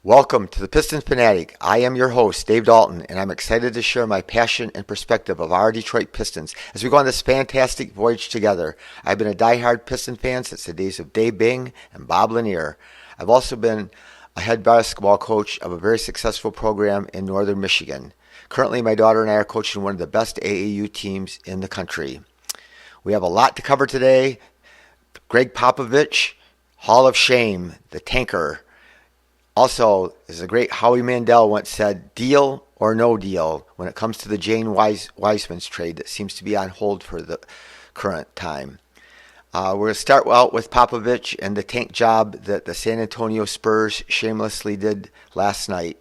Welcome to the Pistons Fanatic. I am your host, Dave Dalton, and I'm excited to share my passion and perspective of our Detroit Pistons as we go on this fantastic voyage together. I've been a diehard Piston fan since the days of Dave Bing and Bob Lanier. I've also been a head basketball coach of a very successful program in northern Michigan. Currently, my daughter and I are coaching one of the best AAU teams in the country. We have a lot to cover today. Greg Popovich, Hall of Shame, the tanker. Also, as the great Howie Mandel once said, deal or no deal when it comes to the James Wiseman's trade that seems to be on hold for the current time. We're going to start out with Popovich and the tank job that the San Antonio Spurs shamelessly did last night.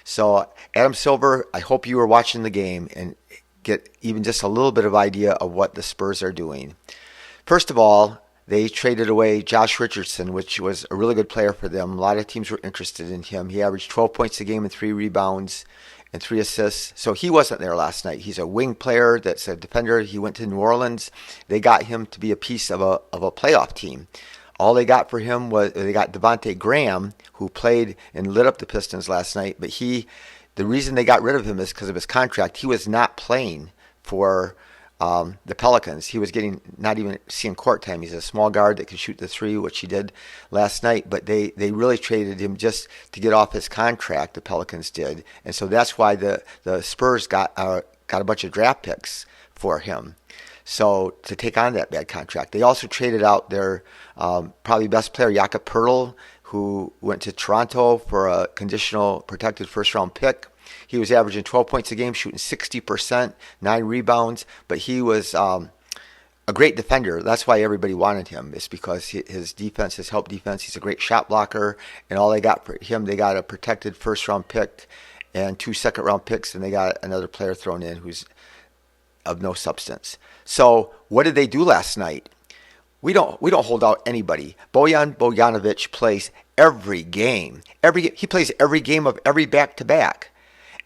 So, Adam Silver, I hope you were watching the game and get even just a little bit of idea of what the Spurs are doing. First of all, they traded away Josh Richardson, which was a really good player for them. A lot of teams were interested in him. He averaged 12 points a game and 3 rebounds and 3 assists. So he wasn't there last night. He's a wing player that's a defender. He went to New Orleans. They got him to be a piece of a playoff team. All they got for him was they got Devontae Graham, who played and lit up the Pistons last night. But the reason they got rid of him is because of his contract. He was not playing for the Pelicans. He was not even seeing court time. He's a small guard that could shoot the three, which he did last night. But they really traded him just to get off his contract. The Pelicans did, and so that's why the Spurs got a bunch of draft picks for him. So to take on that bad contract, they also traded out their probably best player, Jakob Poeltl, who went to Toronto for a conditional protected first round pick. He was averaging 12 points a game, shooting 60%, 9 rebounds, but he was a great defender. That's why everybody wanted him. It's because his defense, his help defense, he's a great shot blocker, and all they got for him, they got a protected first-round pick and 2 second-round picks, and they got another player thrown in who's of no substance. So what did they do last night? We don't hold out anybody. Bojan Bogdanovic plays every game. He plays every game of every back-to-back.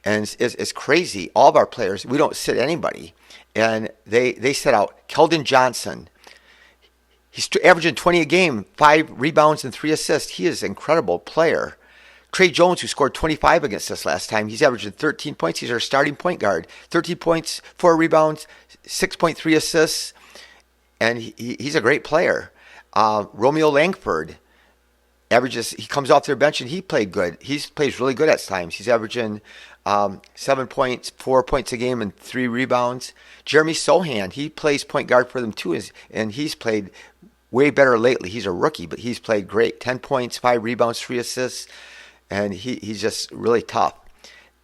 And it's crazy. All of our players, we don't sit anybody. And they set out Keldon Johnson. He's averaging 20 a game, 5 rebounds and 3 assists. He is an incredible player. Trey Jones, who scored 25 against us last time, he's averaging 13 points. He's our starting point guard. 13 points, 4 rebounds, 6.3 assists. And he's a great player. Romeo Langford he comes off their bench and he played good. He plays really good at times. He's averaging 7 points, 4 points a game, and 3 rebounds. Jeremy Sohan, he plays point guard for them too, and he's played way better lately. He's a rookie, but he's played great. 10 points, 5 rebounds, 3 assists, and he's just really tough.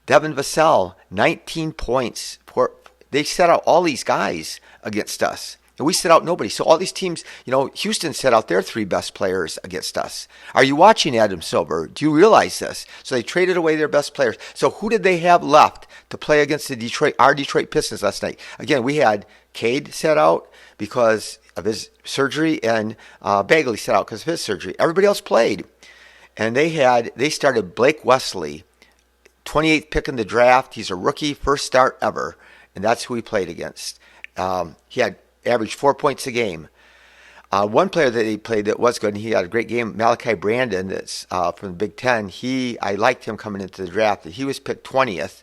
Devin Vassell, 19 points. They set out all these guys against us. And we set out nobody. So all these teams, Houston set out their 3 best players against us. Are you watching, Adam Silver? Do you realize this? So they traded away their best players. So who did they have left to play against our Detroit Pistons last night? Again, we had Cade set out because of his surgery, and Bagley set out because of his surgery. Everybody else played. And they started Blake Wesley, 28th pick in the draft. He's a rookie, first start ever. And that's who he played against. He had averaged 4 points a game. One player that he played that was good, and he had a great game, Malachi Brandon, that's from the Big Ten. I liked him coming into the draft. He was picked 20th,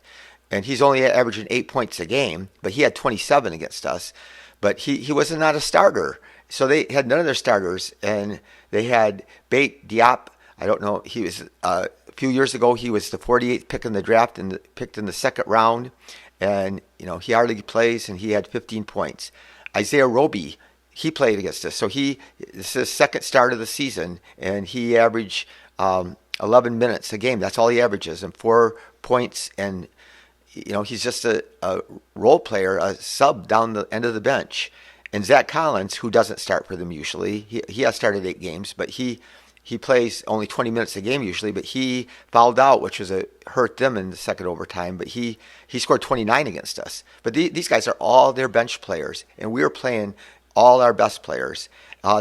and he's only averaging 8 points a game, but he had 27 against us. But he was not a starter. So they had none of their starters, and they had Bate Diop. I don't know. He was a few years ago, he was the 48th pick in the draft and picked in the second round. And, he hardly plays, and he had 15 points. Isaiah Roby, he played against us. So this is his second start of the season, and he averaged 11 minutes a game. That's all he averages, and 4 points. And, he's just a role player, a sub down the end of the bench. And Zach Collins, who doesn't start for them usually, he has started 8 games, but he plays only 20 minutes a game usually, but he fouled out, which hurt them in the second overtime. But he scored 29 against us. But these guys are all their bench players, and we were playing all our best players.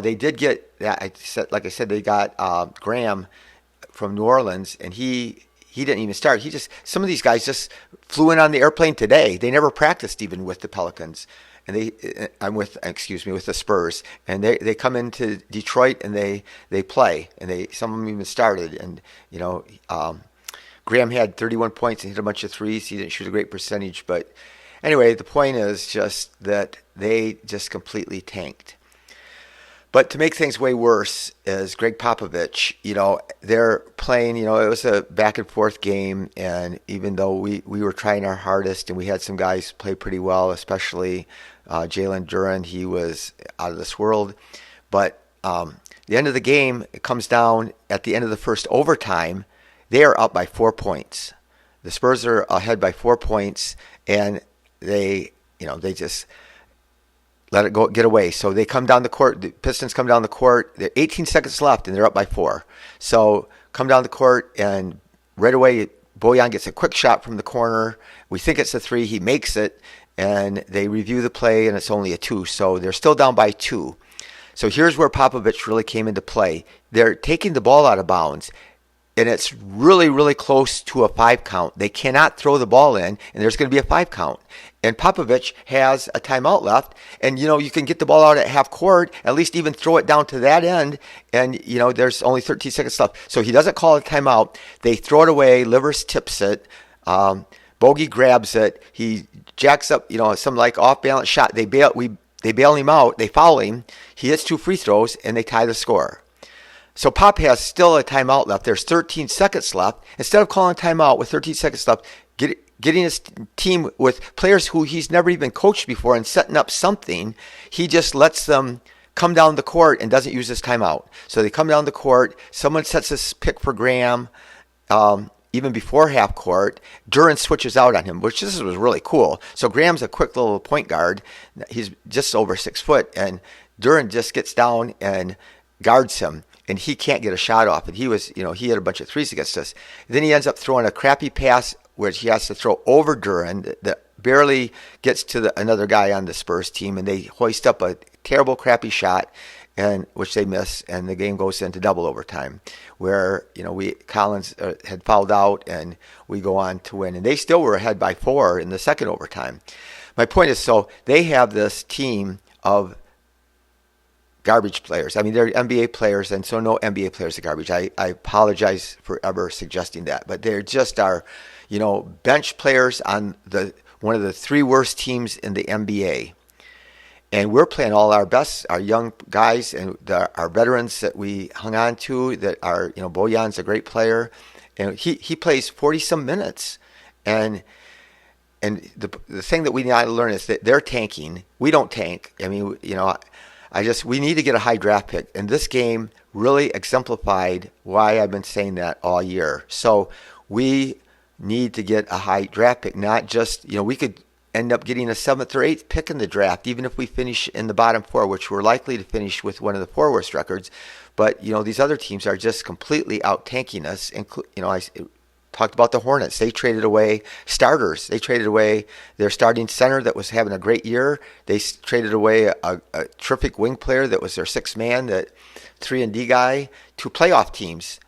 They did get, like I said, they got Graham from New Orleans, and he didn't even start. Some of these guys just flew in on the airplane today. They never practiced even with the Pelicans. And with the Spurs, and they come into Detroit and they play, and some of them even started, and Graham had 31 points and hit a bunch of threes. He didn't shoot a great percentage, but anyway, the point is just that they just completely tanked. But to make things way worse is Greg Popovich. They're playing, it was a back and forth game. And even though we were trying our hardest and we had some guys play pretty well, especially Jalen Duren, he was out of this world. But the end of the game, it comes down at the end of the first overtime. They are up by 4 points. The Spurs are ahead by 4 points, and they just let it go get away. So they come down the court. The Pistons come down the court. There are 18 seconds left, and they're up by 4. So come down the court, and right away, Bojan gets a quick shot from the corner. We think it's a 3. He makes it, and they review the play, and it's only a 2. So they're still down by 2. So here's where Popovich really came into play. They're taking the ball out of bounds, and it's really, really close to a 5 count. They cannot throw the ball in, and there's going to be a 5 count. And Popovich has a timeout left, and you can get the ball out at half court, at least even throw it down to that end, and there's only 13 seconds left. So he doesn't call a timeout. They throw it away. Livers tips it. Bogey grabs it. He jacks up, some like off balance shot. They bail him out. They foul him. He hits 2 free throws, and they tie the score. So Pop has still a timeout left. There's 13 seconds left. Instead of calling timeout with 13 seconds left, getting his team with players who he's never even coached before and setting up something, he just lets them come down the court and doesn't use his timeout. So they come down the court. Someone sets this pick for Graham even before half court. Duren switches out on him, which this was really cool. So Graham's a quick little point guard. He's just over 6 foot, and Duren just gets down and guards him. And he can't get a shot off. And he had a bunch of threes against us. Then he ends up throwing a crappy pass, which he has to throw over Duren that barely gets to another guy on the Spurs team. And they hoist up a terrible, crappy shot, which they miss. And the game goes into double overtime, where Collins had fouled out, and we go on to win. And they still were ahead by 4 in the second overtime. My point is, so they have this team of garbage players. I mean, they're NBA players, and so no NBA players are garbage. I apologize for ever suggesting that, but they're just our, bench players on one of the 3 worst teams in the NBA. And we're playing all our best, our young guys and our veterans that we hung on to. That are, Bojan's a great player, and he plays 40-some minutes, and the thing that we need to learn is that they're tanking. We don't tank. I mean, we need to get a high draft pick. And this game really exemplified why I've been saying that all year. So we need to get a high draft pick, not just, we could end up getting a 7th or 8th pick in the draft, even if we finish in the bottom 4, which we're likely to finish with one of the 4 worst records. But, these other teams are just completely out-tanking us. I talked about the Hornets. They traded away starters. They traded away their starting center that was having a great year. They traded away a terrific wing player that was their 6th man, that 3-and-D guy, to playoff teams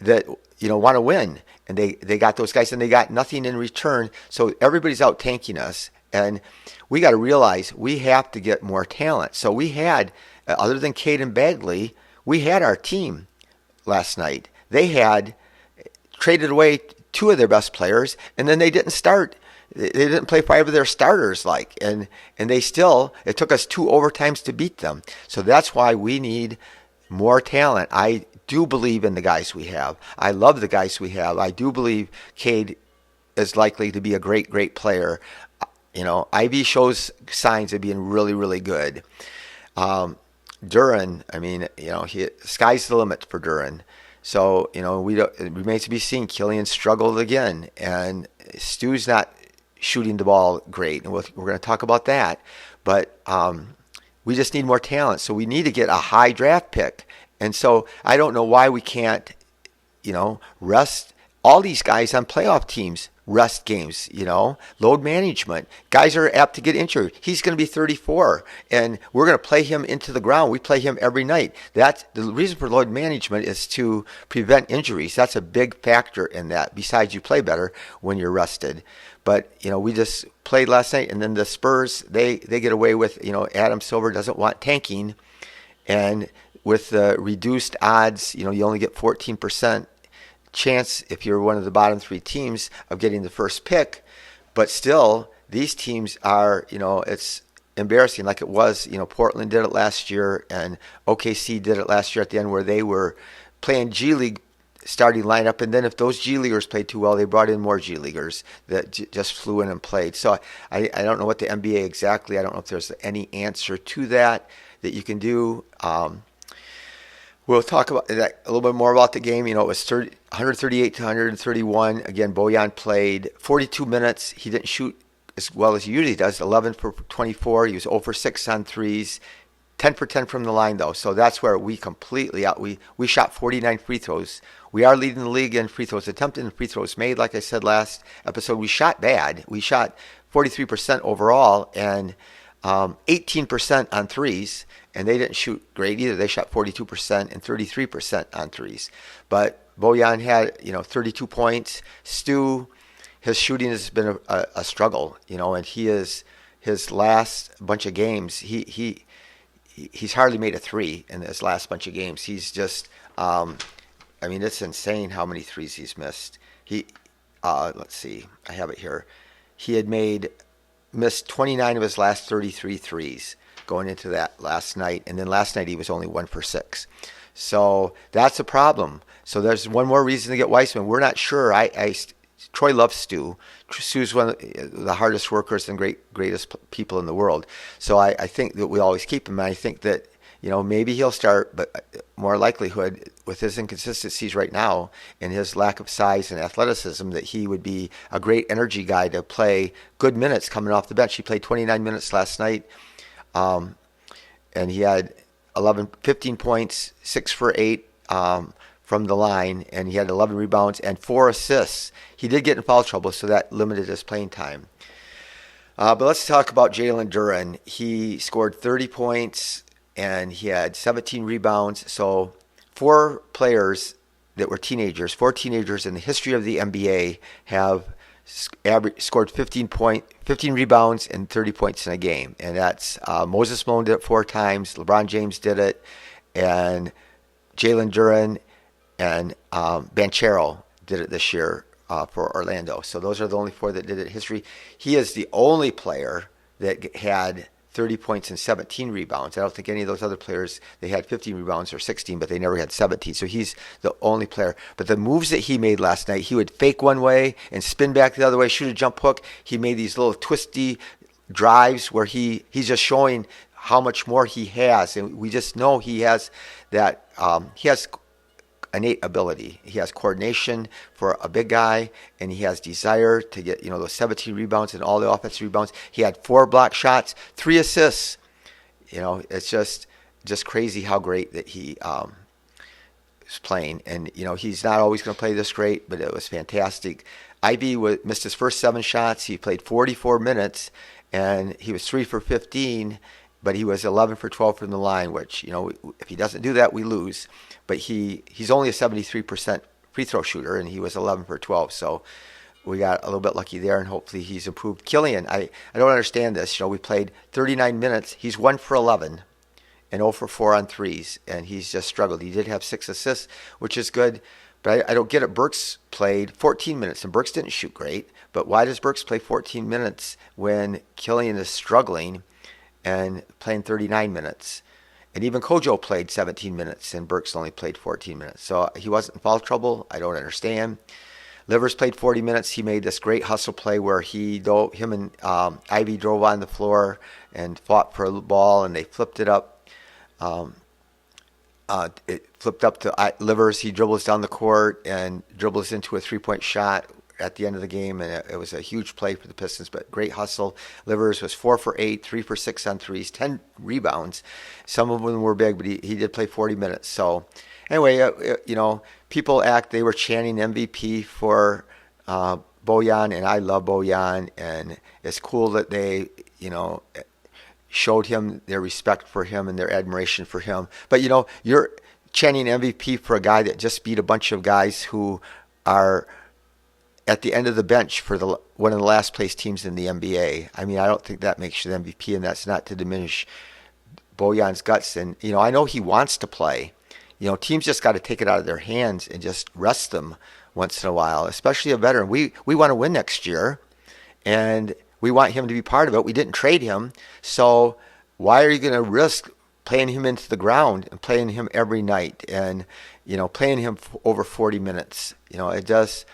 that want to win. And they got those guys, and they got nothing in return. So everybody's out tanking us. And we got to realize we have to get more talent. So we had, other than Cade and Bagley, we had our team last night. They had traded away 2 of their best players, and then they didn't start. They didn't play 5 of their starters, and they still, it took us 2 overtimes to beat them. So that's why we need more talent. I do believe in the guys we have. I love the guys we have. I do believe Cade is likely to be a great, great player. Ivy shows signs of being really, really good. Duren, I mean, sky's the limit for Duren. So, it remains to be seen. Killian struggled again, and Stu's not shooting the ball great, and we're going to talk about that. But we just need more talent, so we need to get a high draft pick. And so I don't know why we can't, rest all these guys on playoff teams. Rest games, load management. Guys are apt to get injured. He's going to be 34, and we're going to play him into the ground. We play him every night. That's the reason for load management, is to prevent injuries. That's a big factor in that. Besides, you play better when you're rested. But we just played last night, and then the Spurs, they get away with, Adam Silver doesn't want tanking, and with the reduced odds, you only get 14% chance if you're one of the bottom three teams of getting the first pick. But still, these teams are, it's embarrassing like it was. Portland did it last year and OKC did it last year at the end where they were playing G League starting lineup. And then if those G Leaguers played too well, they brought in more G Leaguers that just flew in and played. So I don't know what the NBA exactly, I don't know if there's any answer to that you can do. We'll talk about that a little bit more about the game. It was 138 to 131. Again, Bojan played 42 minutes. He didn't shoot as well as he usually does, 11 for 24. He was 0 for 6 on threes, 10 for 10 from the line, though. So that's where we completely out. We shot 49 free throws. We are leading the league in free throws attempted and free throws made. Like I said last episode, we shot bad. We shot 43% overall and 18% on threes. And they didn't shoot great either. They shot 42% and 33% on threes. But Bojan had, 32 points. Stu, his shooting has been a struggle, and he is his last bunch of games. He's hardly made a three in his last bunch of games. He's just, it's insane how many threes he's missed. Let's see, I have it here. He had missed 29 of his last 33 threes going into that last night, and then last night he was only 1 for 6. So that's a problem. So there's one more reason to get Wiseman. We're not sure. Troy loves Stu. Stu's one of the hardest workers and greatest people in the world. So I think that we always keep him. And I think that maybe he'll start, but more likelihood with his inconsistencies right now and his lack of size and athleticism that he would be a great energy guy to play good minutes coming off the bench. He played 29 minutes last night. And he had 15 points, 6 for 8 from the line, and he had 11 rebounds and 4 assists. He did get in foul trouble, so that limited his playing time. But let's talk about Jalen Duren. He scored 30 points, and he had 17 rebounds. So 4 players that were teenagers, 4 teenagers in the history of the NBA have scored 15 rebounds and 30 points in a game. And that's Moses Malone did it 4 times, LeBron James did it, and Jalen Duren and Banchero did it this year for Orlando. So those are the only 4 that did it in history. He is the only player that had 30 points and 17 rebounds. I don't think any of those other players, they had 15 rebounds or 16, but they never had 17. So he's the only player. But the moves that he made last night, he would fake one way and spin back the other way, shoot a jump hook. He made these little twisty drives where he's just showing how much more he has. And we just know he has that, he has innate ability. He has coordination for a big guy, and he has desire to get those 17 rebounds and all the offensive rebounds. He had 4 block shots, 3 assists. It's just crazy how great that he is playing. And he's not always going to play this great, but it was fantastic. Ivy missed his first 7 shots. He played 44 minutes, and he was 3 for 15. But he was 11 for 12 from the line, which, if he doesn't do that, we lose. But he's only a 73% free throw shooter, and he was 11 for 12. So we got a little bit lucky there, and hopefully he's improved. Killian, I don't understand this. We played 39 minutes. He's 1 for 11 and 0 for 4 on threes, and he's just struggled. He did have 6 assists, which is good. But I don't get it. Burks played 14 minutes, and Burks didn't shoot great. But why does Burks play 14 minutes when Killian is struggling and playing 39 minutes? And even Kojo played 17 minutes, and Burks only played 14 minutes. So he wasn't in foul trouble. I don't understand. Livers played 40 minutes. He made this great hustle play where him and Ivy drove on the floor and fought for a ball, and they flipped it up. It flipped up to Livers. He dribbles down the court and dribbles into a 3-point shot at the end of the game, and it was a huge play for the Pistons, but great hustle. Livers was 4 for 8, 3 for 6 on threes, 10 rebounds. Some of them were big, but he did play 40 minutes. So anyway, people they were chanting MVP for Bojan, and I love Bojan, and it's cool that they, showed him their respect for him and their admiration for him. But, you're chanting MVP for a guy that just beat a bunch of guys who are at the end of the bench for one of the last place teams in the NBA. I don't think that makes you the MVP, and that's not to diminish Bojan's guts. And, I know he wants to play. teams just got to take it out of their hands and just rest them once in a while, especially a veteran. We want to win next year, and we want him to be part of it. We didn't trade him, so why are you going to risk playing him into the ground and playing him every night and playing him over 40 minutes? It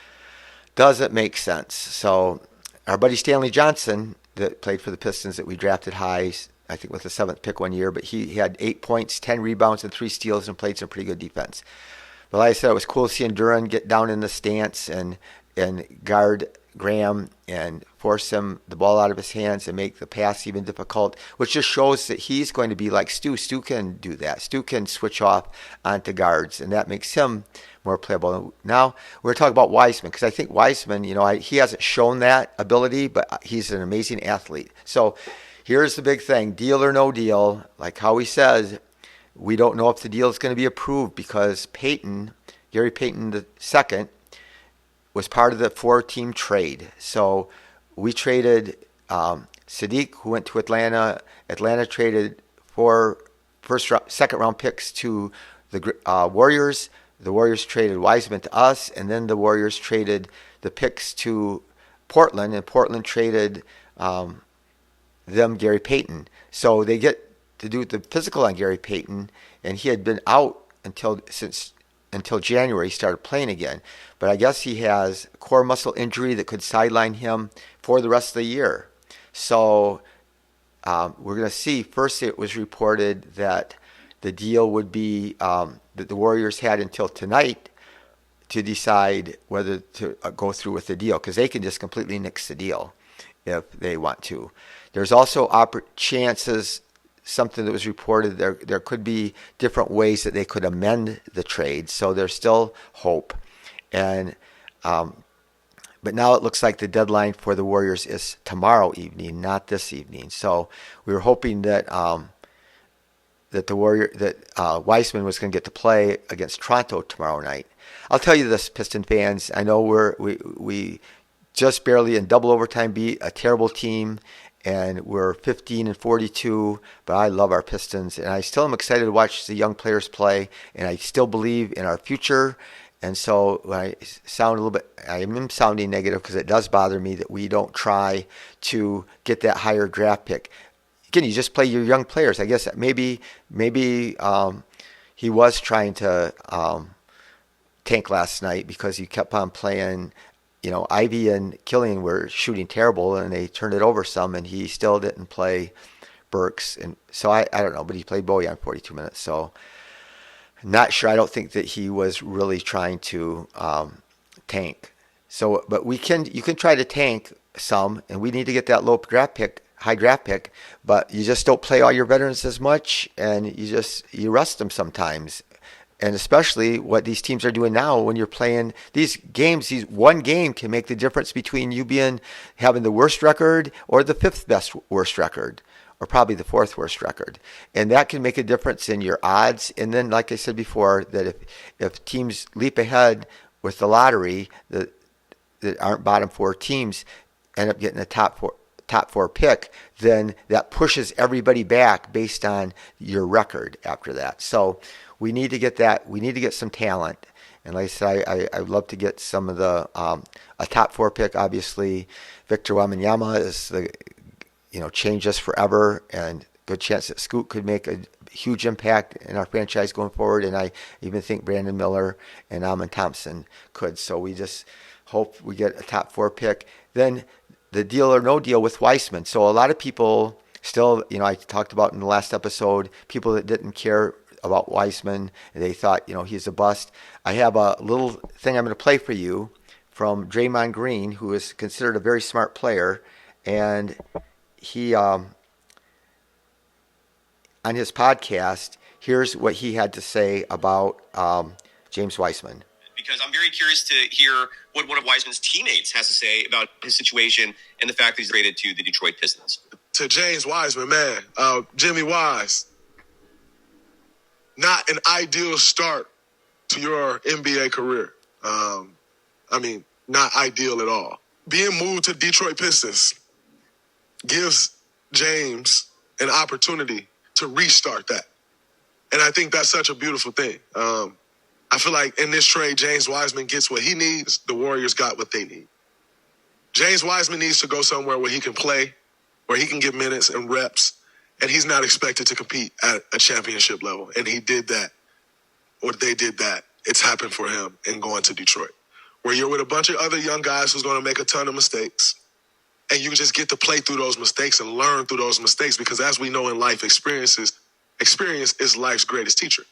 doesn't make sense. So our buddy Stanley Johnson that played for the Pistons that we drafted high, I think with the 7th pick one year, but he had 8 points, 10 rebounds, and 3 steals and played some pretty good defense. But like I said, it was cool seeing Duran get down in the stance and guard Graham and force him the ball out of his hands and make the pass even difficult, which just shows that he's going to be like Stu. Stu can do that. Stu can switch off onto guards, and that makes him more playable. Now we're talking about Wiseman, because I think Wiseman, he hasn't shown that ability, but he's an amazing athlete. So here's the big thing: deal or no deal. Like Howie says, we don't know if the deal is going to be approved because Gary Payton II, was part of the 4-team trade. So we traded Sadiq, who went to Atlanta. Atlanta traded 4 second round picks to the Warriors. The Warriors traded Wiseman to us, and then the Warriors traded the picks to Portland, and Portland traded them Gary Payton. So they get to do the physical on Gary Payton, and he had been out until January. He started playing again. But I guess he has a core muscle injury that could sideline him for the rest of the year. So we're going to see. First, it was reported that the deal would be that the Warriors had until tonight to decide whether to go through with the deal, because they can just completely nix the deal if they want to. There's also chances, something that was reported, there could be different ways that they could amend the trade, so there's still hope. And but now it looks like the deadline for the Warriors is tomorrow evening, not this evening. So we were hoping that Wiseman was going to get to play against Toronto tomorrow night. I'll tell you this, Piston fans, I know we just barely in double overtime beat a terrible team, and we're 15-42, but I love our Pistons, and I still am excited to watch the young players play, and I still believe in our future. And so when I sound a little bit, I am sounding negative because it does bother me that we don't try to get that higher draft pick. Again, you just play your young players. I guess maybe he was trying to tank last night because he kept on playing. Ivy and Killian were shooting terrible, and they turned it over some, and he still didn't play Burks. And so I don't know, but he played Bojan 42 minutes. So not sure. I don't think that he was really trying to tank. So, but you can try to tank some, and we need to get that high draft pick, but you just don't play all your veterans as much, and you rest them sometimes. And especially what these teams are doing now when you're playing these games, one game can make the difference between you having the worst record or the 5th worst record, or probably the 4th worst record. And that can make a difference in your odds. And then, like I said before, that if teams leap ahead with the lottery that aren't bottom 4 teams end up getting a top four pick, then that pushes everybody back based on your record after that. So we need to get that. We need to get some talent. And like I said, I'd love to get some of a top 4 pick. Obviously, Victor Wembanyama is change us forever, and good chance that Scoot could make a huge impact in our franchise going forward. And I even think Brandon Miller and Amin Thompson could. So we just hope we get a top 4 pick. Then the deal or no deal with Wiseman. So a lot of people still, I talked about in the last episode, people that didn't care about Wiseman, they thought, he's a bust. I have a little thing I'm going to play for you from Draymond Green, who is considered a very smart player, and he, on his podcast, here's what he had to say about James Wiseman. Because I'm very curious to hear what one of Wiseman's teammates has to say about his situation and the fact that he's traded to the Detroit Pistons. To James Wiseman, man, Jimmy Wise, not an ideal start to your NBA career. Not ideal at all. Being moved to Detroit Pistons gives James an opportunity to restart that. And I think that's such a beautiful thing. I feel like in this trade, James Wiseman gets what he needs. The Warriors got what they need. James Wiseman needs to go somewhere where he can play, where he can get minutes and reps, and he's not expected to compete at a championship level. And he did that, or they did that. It's happened for him in going to Detroit, where you're with a bunch of other young guys who's going to make a ton of mistakes, and you just get to play through those mistakes and learn through those mistakes, because as we know in life, experience is life's greatest teacher.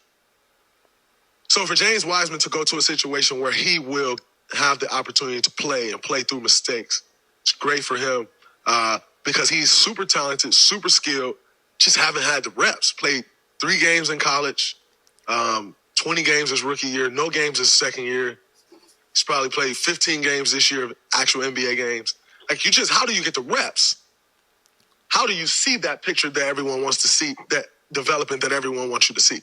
So for James Wiseman to go to a situation where he will have the opportunity to play and play through mistakes, it's great for him because he's super talented, super skilled, just haven't had the reps. Played 3 games in college, 20 games his rookie year, no games his second year. He's probably played 15 games this year of actual NBA games. Like, how do you get the reps? How do you see that picture that everyone wants to see, that development that everyone wants you to see?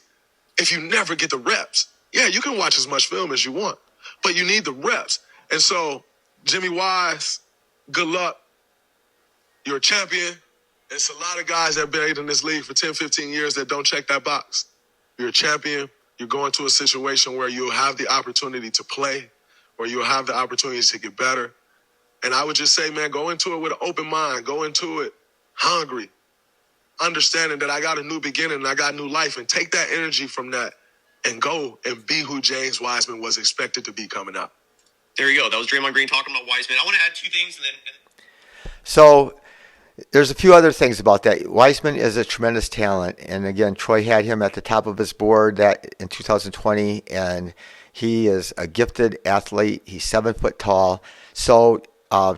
If you never get the reps, yeah, you can watch as much film as you want, but you need the reps. And so, Jimmy Wise, good luck. You're a champion. It's a lot of guys that have been in this league for 10, 15 years that don't check that box. You're a champion. You're going to a situation where you'll have the opportunity to play, where you'll have the opportunity to get better. And I would just say, man, go into it with an open mind. Go into it hungry, understanding that I got a new beginning and I got new life, and take that energy from that and go and be who James Wiseman was expected to be coming up. There you go. That was Draymond Green talking about Wiseman. I want to add 2 things and then. So there's a few other things about that. Wiseman is a tremendous talent, and again, Troy had him at the top of his board that in 2020, and he is a gifted athlete. He's 7 foot tall. So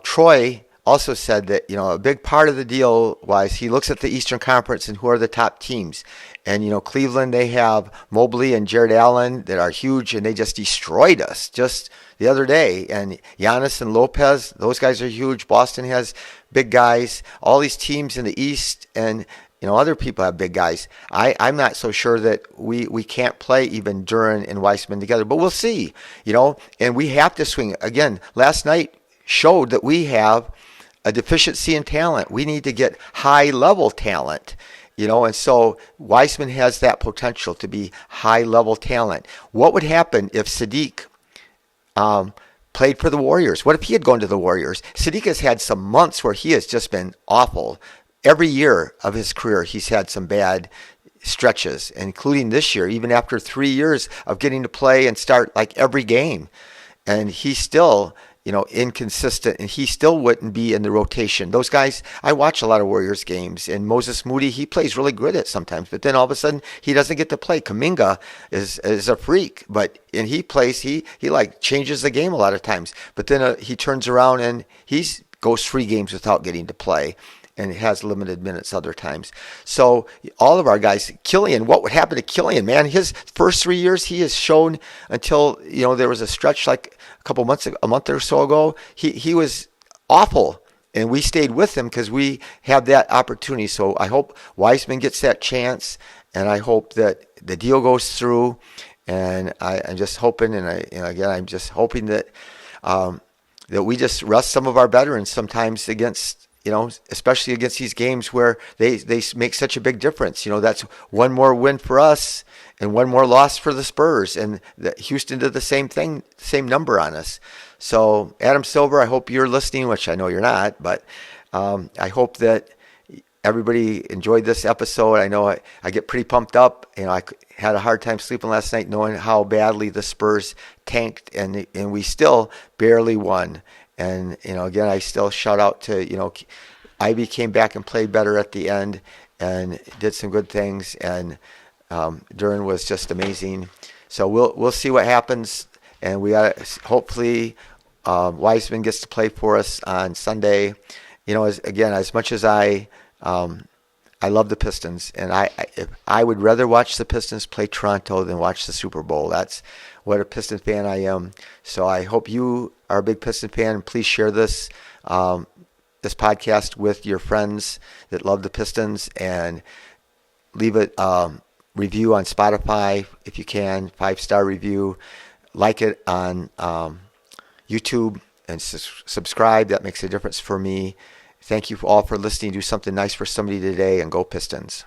Troy also said that, a big part of the deal was he looks at the Eastern Conference and who are the top teams. And, Cleveland, they have Mobley and Jared Allen that are huge, and they just destroyed us just the other day. And Giannis and Lopez, those guys are huge. Boston has big guys. All these teams in the East and, other people have big guys. I'm not so sure that we can't play even Duren and Wiseman together, but we'll see, and we have to swing. Again, last night showed that we have a deficiency in talent. We need to get high-level talent. And so Wiseman has that potential to be high-level talent. What would happen if Sadiq played for the Warriors? What if he had gone to the Warriors? Sadiq has had some months where he has just been awful. Every year of his career, he's had some bad stretches, including this year, even after 3 years of getting to play and start like every game. And he's still inconsistent, and he still wouldn't be in the rotation. Those guys, I watch a lot of Warriors games, and Moses Moody, he plays really good at sometimes, but then all of a sudden he doesn't get to play. Kuminga is a freak, and he plays, he like changes the game a lot of times, but then he turns around and he goes 3 games without getting to play, and has limited minutes other times. So all of our guys, Killian, what would happen to Killian, man? His first 3 years, he has shown until, there was a stretch like a month or so ago, he was awful. And we stayed with him because we have that opportunity. So I hope Wiseman gets that chance, and I hope that the deal goes through. And I'm just hoping, I'm just hoping that that we just rest some of our veterans sometimes against, especially against these games where they make such a big difference. That's one more win for us and one more loss for the Spurs. And Houston did the same thing, same number on us. So, Adam Silver, I hope you're listening, which I know you're not, but I hope that everybody enjoyed this episode. I know I get pretty pumped up. I had a hard time sleeping last night knowing how badly the Spurs tanked, and we still barely won. And, again, I still shout out to, Ivy came back and played better at the end and did some good things. And Duren was just amazing. So we'll see what happens. And we hopefully Wiseman gets to play for us on Sunday. As much as I love the Pistons, and I would rather watch the Pistons play Toronto than watch the Super Bowl. That's what a Piston fan I am. So I hope you are a big Piston fan, and please share this podcast with your friends that love the Pistons, and leave it review on Spotify if you can, 5-star review. Like it on YouTube and subscribe. That makes a difference for me. Thank you all for listening. Do something nice for somebody today, and go Pistons.